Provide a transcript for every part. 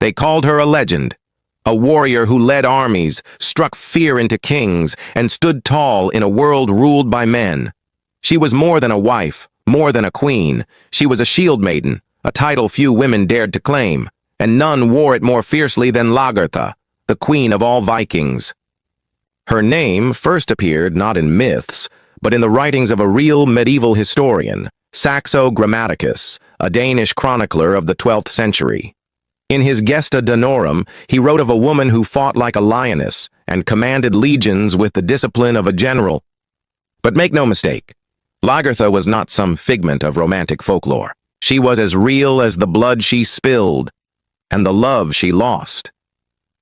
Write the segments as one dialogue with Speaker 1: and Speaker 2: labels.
Speaker 1: They called her a legend, a warrior who led armies, struck fear into kings, and stood tall in a world ruled by men. She was more than a wife, more than a queen. She was a shield maiden, a title few women dared to claim, and none wore it more fiercely than Lagertha, the queen of all Vikings. Her name first appeared not in myths, but in the writings of a real medieval historian, Saxo Grammaticus, a Danish chronicler of the 12th century. In his Gesta Danorum, he wrote of a woman who fought like a lioness and commanded legions with the discipline of a general. But make no mistake, Lagertha was not some figment of romantic folklore. She was as real as the blood she spilled and the love she lost.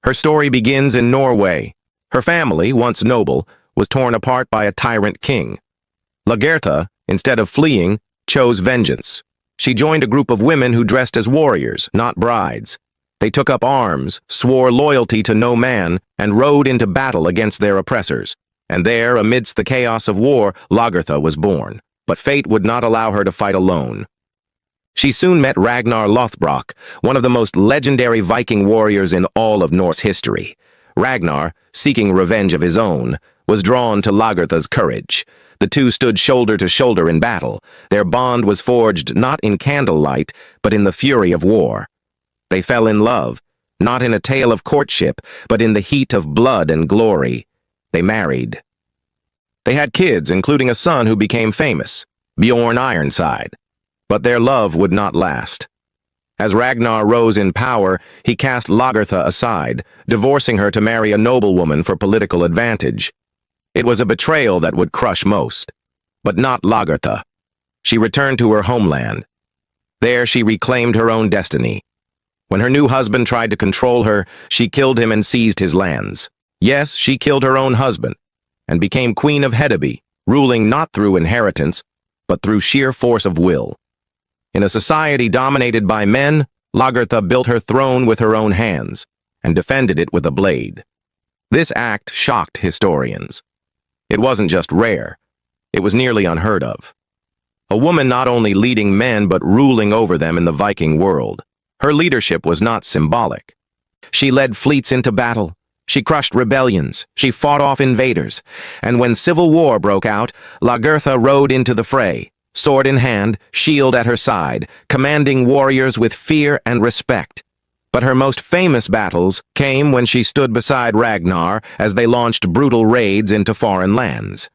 Speaker 1: Her story begins in Norway. Her family, once noble, was torn apart by a tyrant king. Lagertha, instead of fleeing, chose vengeance. She joined a group of women who dressed as warriors, not brides. They took up arms, swore loyalty to no man, and rode into battle against their oppressors. And there, amidst the chaos of war, Lagertha was born. But fate would not allow her to fight alone. She soon met Ragnar Lothbrok, one of the most legendary Viking warriors in all of Norse history. Ragnar, seeking revenge of his own, was drawn to Lagertha's courage. The two stood shoulder to shoulder in battle. Their bond was forged not in candlelight, but in the fury of war. They fell in love, not in a tale of courtship, but in the heat of blood and glory. They married. They had kids, including a son who became famous, Bjorn Ironside. But their love would not last. As Ragnar rose in power, he cast Lagertha aside, divorcing her to marry a noblewoman for political advantage. It was a betrayal that would crush most, but not Lagertha. She returned to her homeland. There she reclaimed her own destiny. When her new husband tried to control her, she killed him and seized his lands. Yes, she killed her own husband, and became Queen of Hedeby, ruling not through inheritance, but through sheer force of will. In a society dominated by men, Lagertha built her throne with her own hands, and defended it with a blade. This act shocked historians. It wasn't just rare, it was nearly unheard of. A woman not only leading men but ruling over them in the Viking world. Her leadership was not symbolic. She led fleets into battle, she crushed rebellions, she fought off invaders, and when civil war broke out, Lagertha rode into the fray, sword in hand, shield at her side, commanding warriors with fear and respect. But her most famous battles came when she stood beside Ragnar as they launched brutal raids into foreign lands.